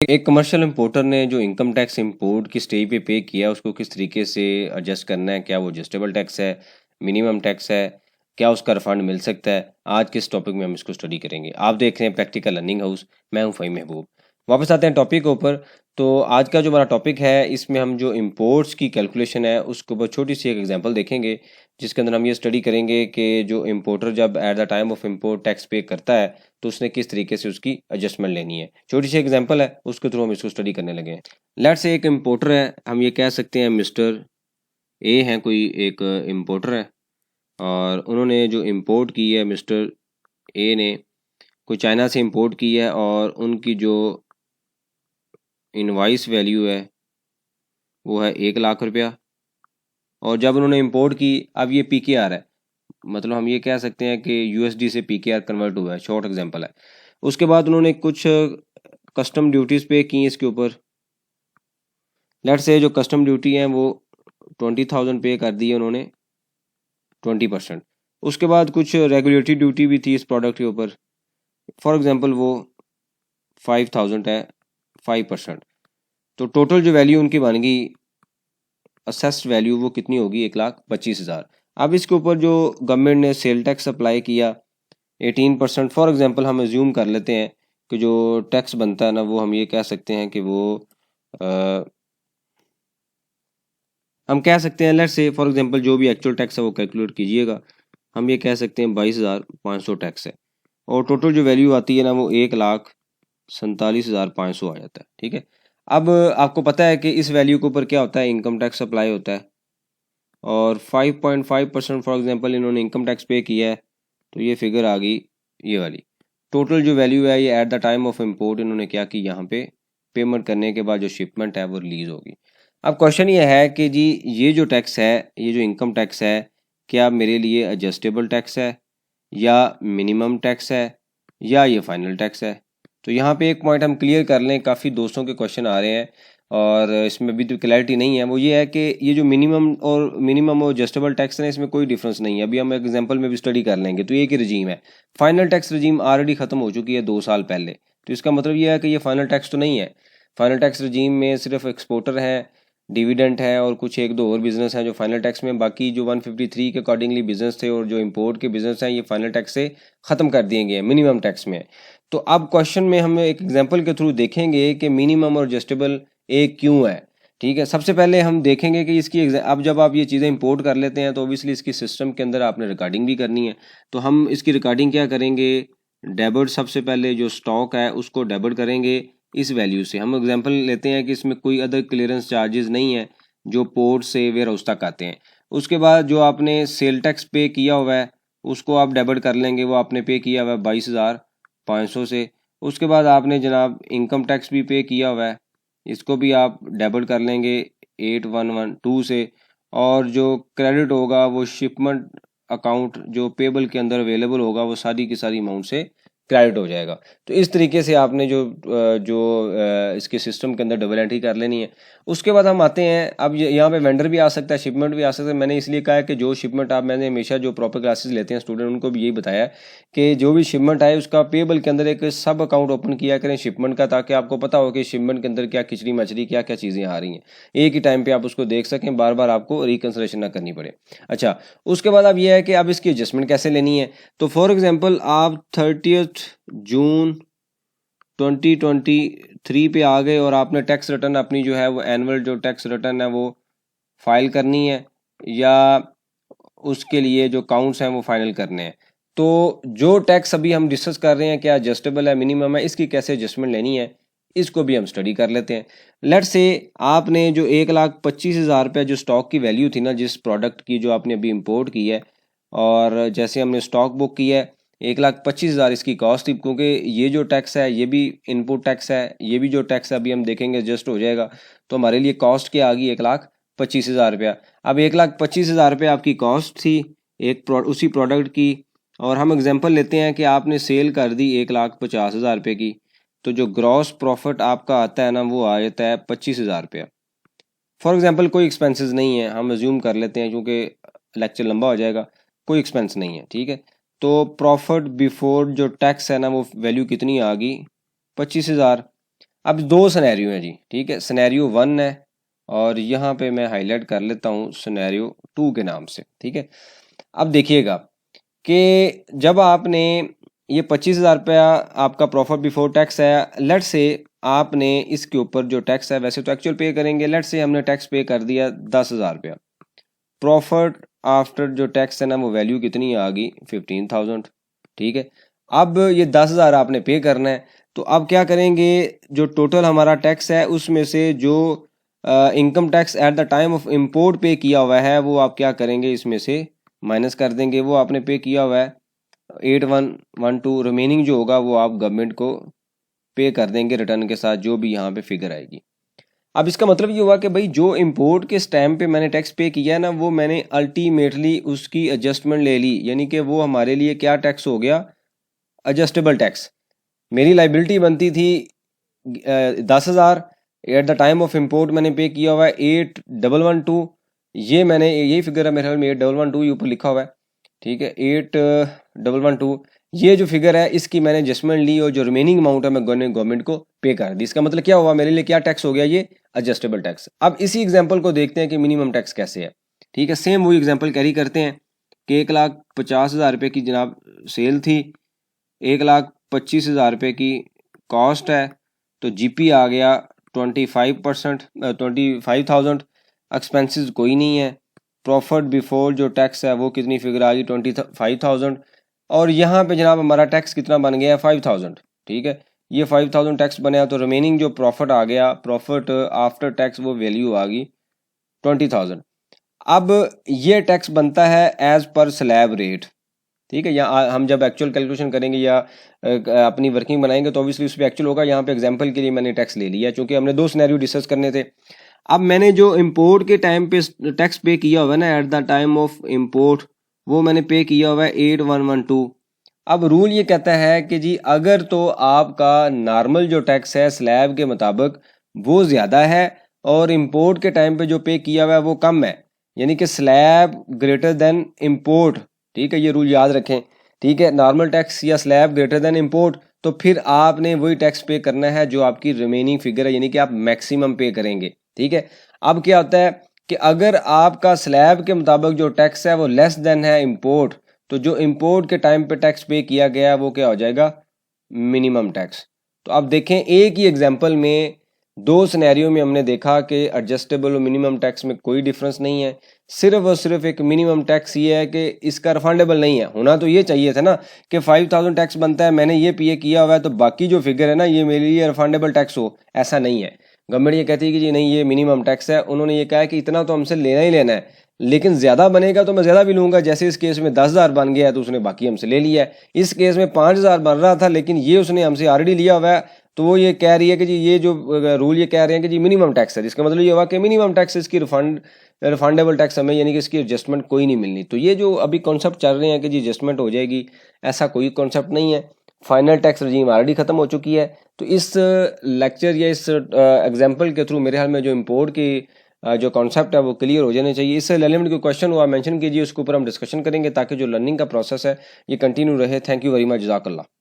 एक commercial importer ने जो इनकम टैक्स इंपोर्ट की स्टेज पे किया उसको किस तरीके से एडजस्ट करना है, क्या वो एडजस्टेबल टैक्स है, मिनिमम टैक्स है, क्या उसका रिफंड मिल सकता है। आज के इस टॉपिक में हम इसको स्टडी करेंगे। आप देख रहे हैं प्रैक्टिकल लर्निंग हाउस, मैं हूं फ़हीम महबूब। वापस आते हैं टॉपिक के ऊपर। तो आज का जो हमारा टॉपिक है इसमें हम जो इम्पोर्ट्स की कैलकुलेशन है उसके ऊपर छोटी सी एक एग्जांपल देखेंगे, जिसके अंदर हम ये स्टडी करेंगे कि जो इम्पोर्टर जब at the time of import tax पे करता है तो उसने किस तरीके से उसकी एडजस्टमेंट लेनी है। छोटी सी एग्जांपल है, उसके थ्रू हम इसको स्टडी करने लगे हैं। लेट्स से एक इम्पोर्टर है, हम ये कह सकते हैं मिस्टर ए हैं, कोई एक इम्पोर्टर है और उन्होंने जो इम्पोर्ट की है, मिस्टर ए ने कोई चाइना से इम्पोर्ट की है और उनकी जो इनवाइस वैल्यू है वो है 1 लाख रुपया। और जब उन्होंने इम्पोर्ट की, अब ये PKR है, मतलब हम ये कह सकते हैं कि USD से PKR कन्वर्ट हुआ है, शॉर्ट एग्जांपल है। उसके बाद उन्होंने कुछ कस्टम ड्यूटीज़ पे की इसके ऊपर। लेट्स से जो कस्टम ड्यूटी है वो 20,000 पे कर दी है उन्होंने, 20%। उसके बाद कुछ रेगुलेटरी ड्यूटी भी थी इस प्रोडक्ट के ऊपर, फॉर एग्जांपल वो 5,000 है, 5%। तो टोटल जो वैल्यू उनकी बन गई, असेस्ड वैल्यू, वो कितनी होगी, 1,25,000। अब इसके ऊपर जो गवर्नमेंट ने सेल टैक्स अप्लाई किया 18%, फॉर एग्जांपल हम एज्यूम कर लेते हैं कि जो टैक्स बनता है ना वो हम ये कह सकते हैं कि वो हम कह सकते हैं, लेट्स से फॉर एग्जांपल जो भी एक्चुअल टैक्स है वो कैलकुलेट कीजिएगा। हम ये कह सकते हैं 22,500 टैक्स है और टोटल जो वैल्यू आती है ना वो 1,47,500 आ जाता है। ठीक है। अब आपको पता है कि इस वैल्यू के ऊपर क्या होता है, इनकम टैक्स अप्लाई होता है और 5.5% फॉर एग्जांपल इन्होंने इनकम टैक्स पे किया है, तो ये फिगर आ गई ये वाली। टोटल जो वैल्यू है ये at the time of import इन्होंने क्या की, यहाँ पे पेमेंट करने के बाद जो शिपमेंट है वो रिलीज होगी। अब क्वेश्चन ये है कि जी ये जो टैक्स है, ये जो इनकम टैक्स है, क्या मेरे लिए एडजस्टेबल टैक्स है या मिनिमम टैक्स है या ये फाइनल टैक्स है। तो यहाँ पे एक पॉइंट हम क्लियर कर लें, काफ़ी दोस्तों के क्वेश्चन आ रहे हैं और इसमें भी तो क्लैरिटी नहीं है। वो ये है कि ये जो मिनिमम और एडजस्टेबल टैक्स है ना, इसमें कोई डिफरेंस नहीं है। अभी हम एग्जांपल में भी स्टडी कर लेंगे। तो एक ही रजीम है, फाइनल टैक्स रजीम ऑलरेडी ख़त्म हो चुकी है 2 साल पहले। तो इसका मतलब ये है कि ये फाइनल टैक्स तो नहीं है। फाइनल टैक्स रजीम में सिर्फ एक्सपोर्टर हैं, डिविडेंट है और कुछ एक दो और बिजनेस हैं जो फाइनल टैक्स में, बाकी जो 153 के अकॉर्डिंगली बिजनेस थे और जो इंपोर्ट के बिजनेस हैं ये फाइनल टैक्स से ख़त्म कर दिए गए, मिनिमम टैक्स में। तो अब क्वेश्चन में हम एक एग्जांपल के थ्रू देखेंगे कि मिनिमम और एडजस्टेबल एक क्यों है। ठीक है। सबसे पहले हम देखेंगे कि इसकी अब जब आप ये चीज़ें इंपोर्ट कर लेते हैं तो ऑब्वियसली इसकी सिस्टम के अंदर आपने रिकॉर्डिंग भी करनी है। तो हम इसकी रिकॉर्डिंग क्या करेंगे, डेबिट, सबसे पहले जो स्टॉक है उसको डेबिट करेंगे इस वैल्यू से। हम एग्जांपल लेते हैं कि इसमें कोई अदर क्लियरेंस चार्जेस नहीं है जो पोर्ट से वेयर हाउस तक आते हैं। उसके बाद जो आपने सेल टैक्स पे किया हुआ है उसको आप डेबिट कर लेंगे, वो आपने पे किया हुआ है 22,500 से। उसके बाद आपने जनाब इनकम टैक्स भी पे किया हुआ है, इसको भी आप डेबिट कर लेंगे 8,112 से। और जो क्रेडिट होगा वो शिपमेंट अकाउंट जो पेबल के अंदर अवेलेबल होगा वो सारी की सारी अमाउंट से क्रेडिट हो जाएगा। तो इस तरीके से आपने इसके सिस्टम के अंदर डबल एंट्री कर लेनी है। उसके बाद हम आते हैं, अब यहाँ पे वेंडर भी आ सकता है, शिपमेंट भी आ सकता है। मैंने इसलिए कहा है कि जो शिपमेंट मैंने हमेशा जो प्रॉपर क्लासेस लेते हैं स्टूडेंट उनको भी यही बताया है कि जो भी शिपमेंट आए उसका पेबल के अंदर एक सब अकाउंट ओपन किया करें शिपमेंट का, ताकि आपको पता हो कि शिपमेंट के अंदर क्या खिचड़ी मचड़ी क्या क्या चीज़ें आ रही हैं, एक ही टाइम पर आप उसको देख सकें, बार बार आपको रिकन्सिलेशन ना करनी पड़े। अच्छा, उसके बाद अब यह है कि अब इसकी एडजस्टमेंट कैसे लेनी है। तो फॉर एग्जाम्पल आप 30 जून 2023 पे आ गए और आपने टैक्स रिटर्न अपनी जो है वो एनुअल जो टैक्स रिटर्न है वो फाइल करनी है या उसके लिए जो काउंट्स हैं वो फाइनल करने हैं। तो जो टैक्स अभी हम डिस्कस कर रहे हैं, क्या एडजस्टेबल है, मिनिमम है, इसकी कैसे एडजस्टमेंट लेनी है, इसको भी हम स्टडी कर लेते हैं। लेट्स से आपने जो 1,25,000 रुपये जो स्टॉक की वैल्यू थी ना, जिस प्रोडक्ट की जो आपने अभी इंपोर्ट की है, और जैसे हमने स्टॉक बुक किया है 1,25,000 इसकी कॉस्ट थी, क्योंकि ये जो टैक्स है ये भी इनपुट टैक्स है, ये भी जो टैक्स है अभी हम देखेंगे एडजस्ट हो जाएगा। तो हमारे लिए कॉस्ट क्या आ गई, 1,25,000 रुपया। अब 1,25,000 रुपये आपकी कॉस्ट थी उसी प्रोडक्ट की, और हम एग्जांपल लेते हैं कि आपने सेल कर दी 1,50,000 रुपये की, तो जो ग्रॉस प्रॉफिट आपका आता है ना वो आ जाता है 25,000 रुपया। फॉर एग्जांपल कोई एक्सपेंसेस नहीं है, हम एज्यूम कर लेते हैं क्योंकि लेक्चर लंबा हो जाएगा, कोई एक्सपेंस नहीं है। ठीक है। तो प्रॉफिट बिफोर जो टैक्स है ना वो वैल्यू कितनी आ गई, 25,000। अब दो सिनेरियो हैं जी, ठीक है, सिनेरियो 1 है और यहाँ पे मैं हाईलाइट कर लेता हूँ सिनेरियो 2 के नाम से, ठीक है। अब देखिएगा कि जब आपने ये 25,000 रुपया आपका प्रॉफिट बिफोर टैक्स है, लेट से आपने इसके ऊपर जो टैक्स है, वैसे तो एक्चुअल पे करेंगे, लेट से हमने टैक्स पे कर दिया 10,000 रुपया, प्रॉफिट आफ्टर जो टैक्स है ना वो वैल्यू कितनी आ गई 15,000, ठीक है। अब ये 10,000 आपने पे करना है, तो अब क्या करेंगे, जो टोटल हमारा टैक्स है उसमें से जो income tax at the time of import पे किया हुआ है वो आप क्या करेंगे, इसमें से माइनस कर देंगे। वो आपने पे किया हुआ है 8112, रिमेनिंग जो होगा वो आप गवर्नमेंट को पे कर देंगे रिटर्न के साथ, जो भी यहाँ पे फिगर आएगी। अब इसका मतलब ये हुआ कि भाई जो इम्पोर्ट के स्टैम्प पे मैंने टैक्स पे किया है ना, वो मैंने अल्टीमेटली उसकी एडजस्टमेंट ले ली, यानी कि वो हमारे लिए क्या टैक्स हो गया, एडजस्टेबल टैक्स। मेरी लाइबिलिटी बनती थी 10,000, at the time of import मैंने पे किया हुआ है 8112, ये मैंने यही फिगर है मेरे ख्याल में 8112 ये ऊपर लिखा हुआ है, ठीक है, 8112 ये जो फिगर है इसकी मैंने एडजस्टमेंट ली और जो रिमेनिंग अमाउंट है मैं गवर्नमेंट को पे कर दी। इसका मतलब क्या हुआ, मेरे लिए क्या टैक्स हो गया, ये एडजस्टेबल टैक्स। अब इसी एग्जांपल को देखते हैं कि मिनिमम टैक्स कैसे है, ठीक है। सेम वही एग्जांपल कैरी करते हैं कि 1,50,000 रुपये की जनाब सेल थी, 1,25,000 रुपये की कॉस्ट है, तो जीपी आ गया 25%, 25,000, एक्सपेंसेस कोई नहीं है, प्रॉफिट बिफोर जो टैक्स है वो कितनी फिगर आ गई 25,000, और यहाँ पे जनाब हमारा टैक्स कितना बन गया है 5,000, ठीक है। ये 5,000 टैक्स बने, तो रिमेनिंग जो प्रॉफिट आ गया, प्रॉफिट आफ्टर टैक्स, वो वैल्यू आ गई 20,000। अब ये टैक्स बनता है एज पर स्लैब रेट, ठीक है। यहाँ हम जब एक्चुअल कैलकुलेशन करेंगे या अपनी वर्किंग बनाएंगे तो ऑब्वियसली उस पर एक्चुअल होगा। यहाँ पे एग्जांपल के लिए मैंने टैक्स ले लिया क्योंकि हमने दो सिनेरियो डिस्कस करने थे। अब मैंने जो इंपोर्ट के टाइम पे टैक्स पे किया हुआ है ना, at the time of import, वो मैंने पे किया हुआ है 8112। अब रूल ये कहता है कि जी अगर तो आपका नॉर्मल जो टैक्स है स्लैब के मुताबिक वो ज़्यादा है और इंपोर्ट के टाइम पे जो पे किया हुआ है वो कम है, यानी कि स्लैब ग्रेटर देन इंपोर्ट, ठीक है, ये रूल याद रखें, ठीक है। नॉर्मल टैक्स या स्लैब ग्रेटर देन इंपोर्ट, तो फिर आपने वही टैक्स पे करना है जो आपकी रिमेनिंग फिगर है, यानी कि आप मैक्सिमम पे करेंगे, ठीक है। अब क्या होता है कि अगर आपका स्लैब के मुताबिक जो टैक्स है वो लेस देन है इंपोर्ट, तो जो इंपोर्ट के टाइम पे टैक्स पे किया गया वो क्या हो जाएगा, मिनिमम टैक्स। तो आप देखें एक ही एग्जांपल में दो सिनेरियो में हमने देखा कि एडजस्टेबल और मिनिमम टैक्स में कोई डिफरेंस नहीं है, सिर्फ और सिर्फ एक मिनिमम टैक्स ये है कि इसका रिफंडेबल नहीं है। होना तो ये चाहिए था ना कि 5,000 टैक्स बनता है, मैंने ये पे किया हुआ है, तो बाकी जो फिगर है ना ये मेरे लिए रिफंडेबल टैक्स हो, ऐसा नहीं है। गवर्नमेंट ये कहती है कि जी नहीं ये मिनिमम टैक्स है, उन्होंने ये कहा है कि इतना तो हमसे लेना ही लेना है, लेकिन ज़्यादा बनेगा तो मैं ज़्यादा भी लूँगा। जैसे इस केस में 10,000 बन गया है तो उसने बाकी हमसे ले लिया है। इस केस में 5,000 बन रहा था लेकिन ये उसने हमसे ऑलरेडी लिया हुआ है, तो वो ये कह रही है कि जी ये जो रूल ये कह रहे हैं कि जी मिनिमम टैक्स है, जिसका मतलब ये हुआ कि मिनिमम टैक्स इसकी रिफंडेबल टैक्स हमें, यानी कि इसकी एडजस्टमेंट कोई नहीं मिलनी। तो ये जो अभी कॉन्सेप्ट चल रहे हैं कि जी एडजस्टमेंट हो जाएगी, ऐसा कोई कॉन्सेप्ट नहीं है। फाइनल टैक्स रजीम ऑलरेडी ख़त्म हो चुकी है। तो इस लेक्चर या इस एग्जाम्पल के थ्रू मेरे ख्याल में जो इम्पोर्ट की जो कॉन्सेप्ट है वो क्लियर हो जाने चाहिए। इससे रिलेवेंट कोई क्वेश्चन हुआ मेंशन कीजिए, उसके ऊपर हम डिस्कशन करेंगे ताकि जो लर्निंग का प्रोसेस है ये कंटिन्यू रहे। थैंक यू वेरी मच, जज़ाकल्लाह।